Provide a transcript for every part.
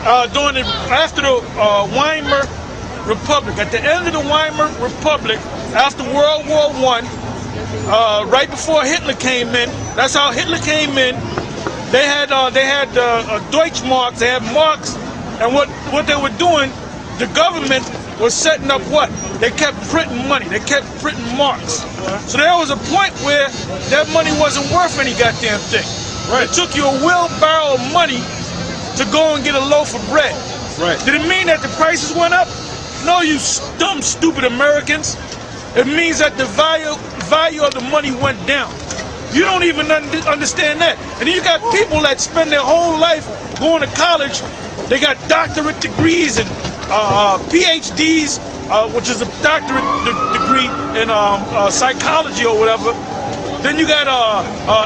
after the Weimar Republic, at the end of the Weimar Republic, after World War I, right before Hitler came in, that's how Hitler came in. They had Deutschmarks, they had marks, and what they were doing, the government was setting up what? They kept printing money, they kept printing marks. So there was a point where that money wasn't worth any goddamn thing. Right. It took you a wheelbarrow of money to go and get a loaf of bread. Right. Did it mean that the prices went up? No, you dumb, stupid Americans. It means that the value of the money went down. You don't even understand that. And then you got people that spend their whole life going to college. They got doctorate degrees and PhDs, which is a doctorate degree in psychology or whatever. Then you got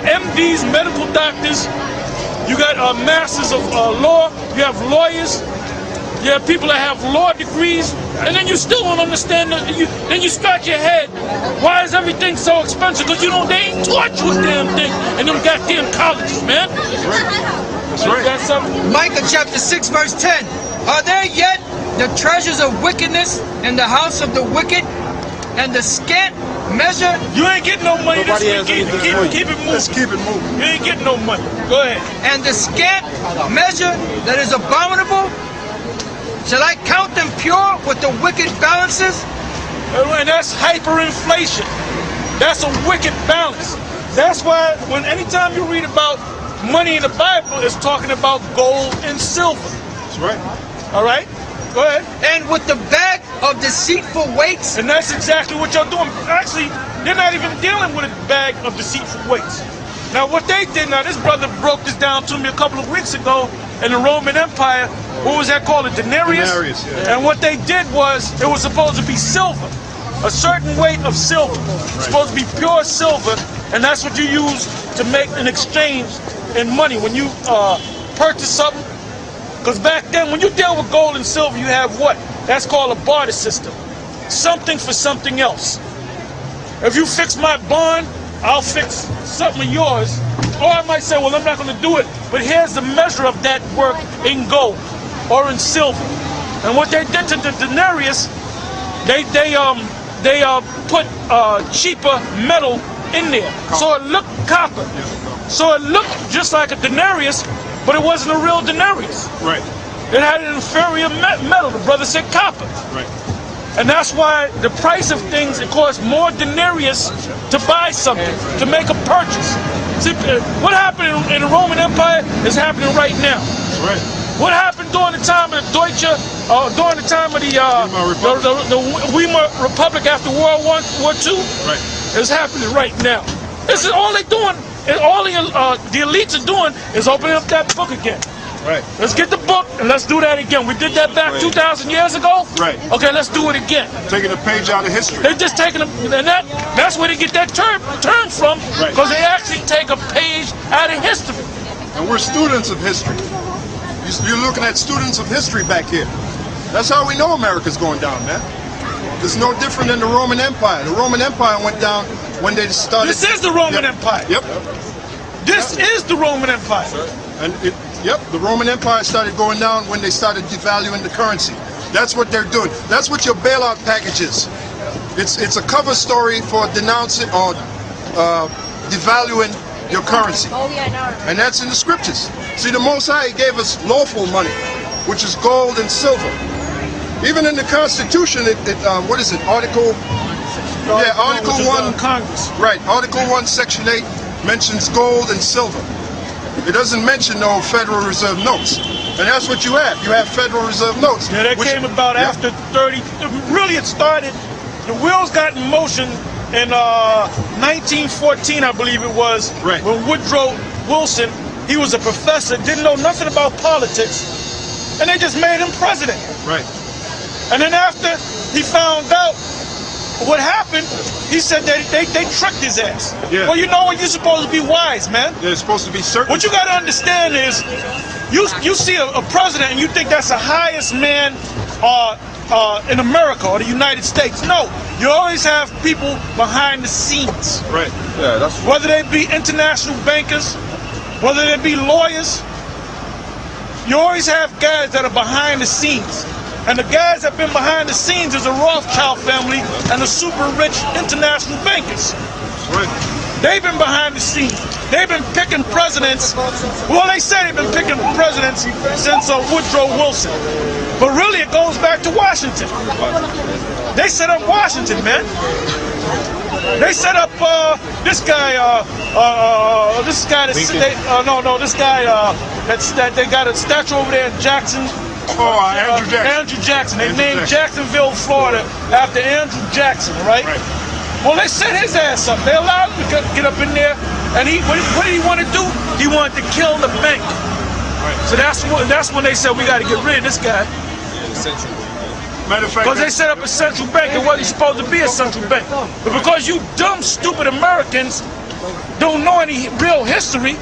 MDs, medical doctors. You got masters of law. You have lawyers. You have people that have law degrees, and then you still don't understand. Then you scratch your head. Why is everything so expensive? Because they ain't taught you a damn thing in them goddamn colleges, man. That's right. Got something? Micah chapter 6 verse 10. Are there yet the treasures of wickedness in the house of the wicked, and the scant measure? You ain't getting no money this week. Keep it moving. Let's keep it moving. You ain't getting no money. Go ahead. And the scant measure that is abominable, shall I count them pure with the wicked balances? And that's hyperinflation. That's a wicked balance. That's why anytime you read about money in the Bible, it's talking about gold and silver. That's right. All right? Go ahead. And with the bag of deceitful weights. And that's exactly what you're doing. Actually, they're not even dealing with a bag of deceitful weights. Now, what they did, this brother broke this down to me a couple of weeks ago in the Roman Empire. What was that called? A denarius? Denarius, yeah. And what they did was, it was supposed to be silver. A certain weight of silver. It's supposed to be pure silver, and that's what you use to make an exchange in money when you purchase something. Because back then, when you deal with gold and silver, you have what? That's called a barter system. Something for something else. If you fix my barn, I'll fix something of yours. Or I might say, well, I'm not going to do it, but here's the measure of that work in gold or in silver. And what they did to the denarius, they put cheaper metal in there. So it looked copper. So it looked just like a denarius, but it wasn't a real denarius. Right. It had an inferior metal. The brother said copper. Right. And that's why the price of things, it costs more denarius to buy something, to make a purchase. See, what happened in the Roman Empire is happening right now. Right. What happened during the time of the during the time of the Weimar Republic after World War II? Right. It's happening right now. This is all they're doing, and all the elites are doing is opening up that book again. Right. Let's get the book and let's do that again. We did that back 2,000 years ago. Right. Okay, let's do it again. Taking a page out of history. They're just taking and that's where they get that term from, because they actually take a page out of history. And we're students of history. You're looking at students of history back here. That's how we know America's going down, man. It's no different than the Roman Empire. The Roman Empire went down when they started. This is the Roman Empire. Yep. This is the Roman Empire. And the Roman Empire started going down when they started devaluing the currency. That's what they're doing. That's what your bailout package is. It's a cover story for denouncing or devaluing your currency. Oh yeah, no. And that's in the scriptures. See, the Most High gave us lawful money, which is gold and silver. Even in the Constitution, what is it? Article 1. Congress. Right. Article 1, Section 8 mentions gold and silver. It doesn't mention no Federal Reserve notes. And that's what you have. You have Federal Reserve notes. Yeah, that came about after 30. Really, it started. The wheels got in motion in 1914, I believe it was. Right. When Woodrow Wilson, he was a professor, didn't know nothing about politics, and they just made him president. Right. And then after he found out what happened, he said that they tricked his ass. Yeah. Well, you know what? You're supposed to be wise, man. They're supposed to be certain. What you got to understand is, you see a president and you think that's the highest man in America or the United States. No, you always have people behind the scenes. Right. Yeah, that's whether they be international bankers, whether they be lawyers. you always have guys that are behind the scenes. And the guys that have been behind the scenes is the Rothschild family and the super rich international bankers. Right. They've been behind the scenes. They've been picking presidents. Well, they say they've been picking presidents since Woodrow Wilson. But really, it goes back to Washington. They set up Washington, man. They set up this guy. This guy that they got a statue over there in Jackson. Andrew Jackson. Andrew Jackson. They named Jacksonville, Florida, after Andrew Jackson, right? Well, they set his ass up. They allowed him to get up in there, and what did he want to do? He wanted to kill the bank. So that's when they said we got to get rid of this guy. Matter of fact, because they set up a central bank. It wasn't supposed to be a central bank, but because you dumb, stupid Americans don't know any real history,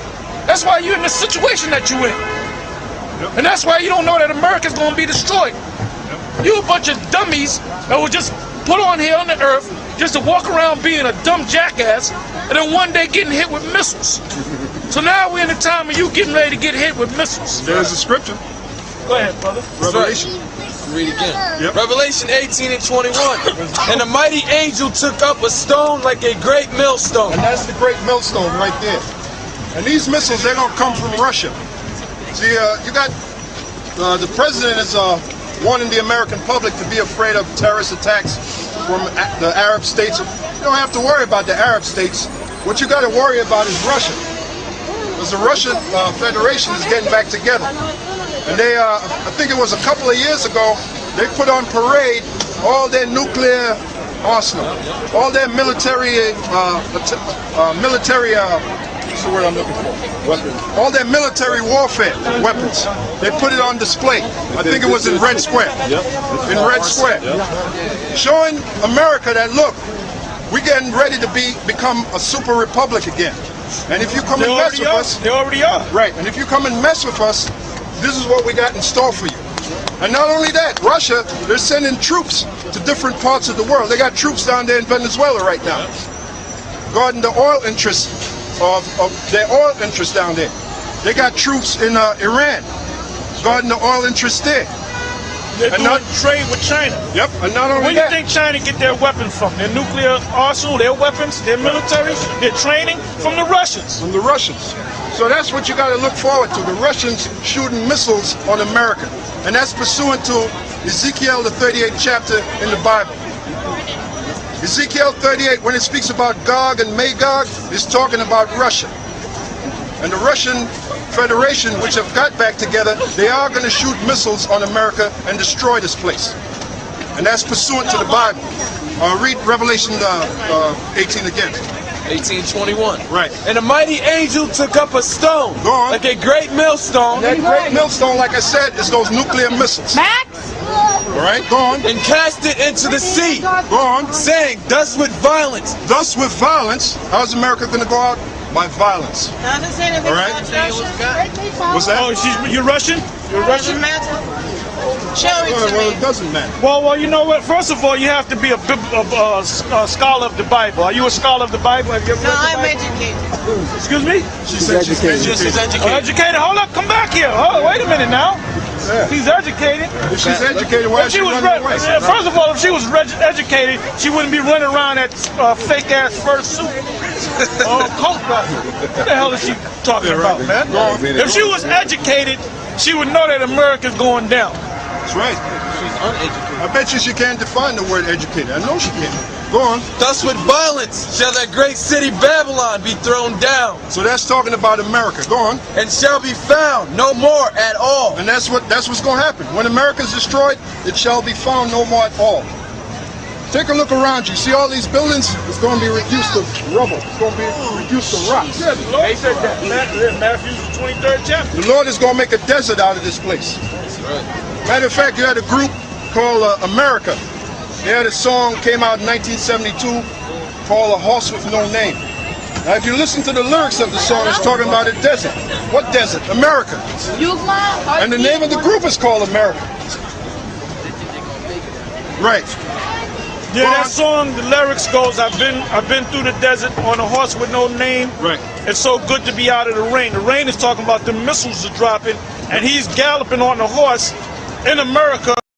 that's why you're in the situation that you're in. And that's why you don't know that America's going to be destroyed. You a bunch of dummies that were just put on here on the earth just to walk around being a dumb jackass and then one day getting hit with missiles. So now we're in the time of you getting ready to get hit with missiles. There's a scripture. Go ahead, brother. Revelation. Read again. Yep. Revelation 18 and 21. And a mighty angel took up a stone like a great millstone. And that's the great millstone right there. And these missiles, they're going to come from Russia. See, you got the president is warning the American public to be afraid of terrorist attacks from the Arab states. You don't have to worry about the Arab states. What you got to worry about is Russia. Because the Russian Federation is getting back together. And they, I think it was a couple of years ago, they put on parade all their nuclear arsenal, all their military, what's the word I'm looking for? Weapons. All their military warfare weapons. They put it on display. I think it was in Red Square. In Red Square. Showing America that, look, we're getting ready to become a super republic again. And if you come and mess with us... They already are. Right. And if you come and mess with us, this is what we got in store for you. And not only that, Russia, they're sending troops to different parts of the world. They got troops down there in Venezuela right now, guarding the oil interests of their oil interests down there. They got troops in Iran, guarding the oil interests there. They're doing trade with China. Yep, and not only Where do you think China get their weapons from? Their nuclear arsenal, their weapons, their military, their training? From the Russians. From the Russians. So that's what you got to look forward to, the Russians shooting missiles on America. And that's pursuant to Ezekiel, the 38th chapter in the Bible. Ezekiel 38, when it speaks about Gog and Magog, is talking about Russia. And the Russian Federation, which have got back together, they are going to shoot missiles on America and destroy this place. And that's pursuant to the Bible. Read Revelation 18 again. 18:21. Right. And a mighty angel took up a stone, Go on. like a great millstone, That great millstone, like I said, is those nuclear missiles. Max? All right, go on. and cast it into the sea, Go on. saying, thus with violence. Thus with violence, how's America going to go out? By violence. Doesn't say anything All right. about Russia. What's that? Oh, you're Russian? You're Russian? Doesn't matter. Show it to Well, me. it doesn't matter. Well, you know what? First of all, you have to be a scholar of the Bible. Are you a scholar of the Bible? Have you ever No, read the I'm Bible? educated. Excuse me? She said she's educated. Educated? Hold up, come back here. Oh, wait a minute now. Yeah. She's educated. If she's educated, why is she running away? First of all, if she was educated, she wouldn't be running around that fake ass fursuit. Coat brother. What the hell is she talking about, man? If she was educated, she would know that America's going down. That's right. She's uneducated. I bet you she can't define the word educated. I know she can't. Go on. Thus with violence shall that great city Babylon be thrown down, So that's talking about America. Go on. and shall be found no more at all. And that's what's going to happen. When America's destroyed, it shall be found no more at all. Take a look around you. See all these buildings? It's going to be reduced to rubble. It's going to be reduced to rocks. Yeah, the Lord said that. Matthew 23rd chapter. The Lord is going to make a desert out of this place. Matter of fact, you had a group called America. They had a song, came out in 1972, called A Horse With No Name. Now, if you listen to the lyrics of the song, it's talking about a desert. What desert? America. And the name of the group is called America. Right. Yeah, that song, the lyrics goes, I've been through the desert on a horse with no name. Right. It's so good to be out of the rain. The rain is talking about the missiles are dropping and he's galloping on the horse in America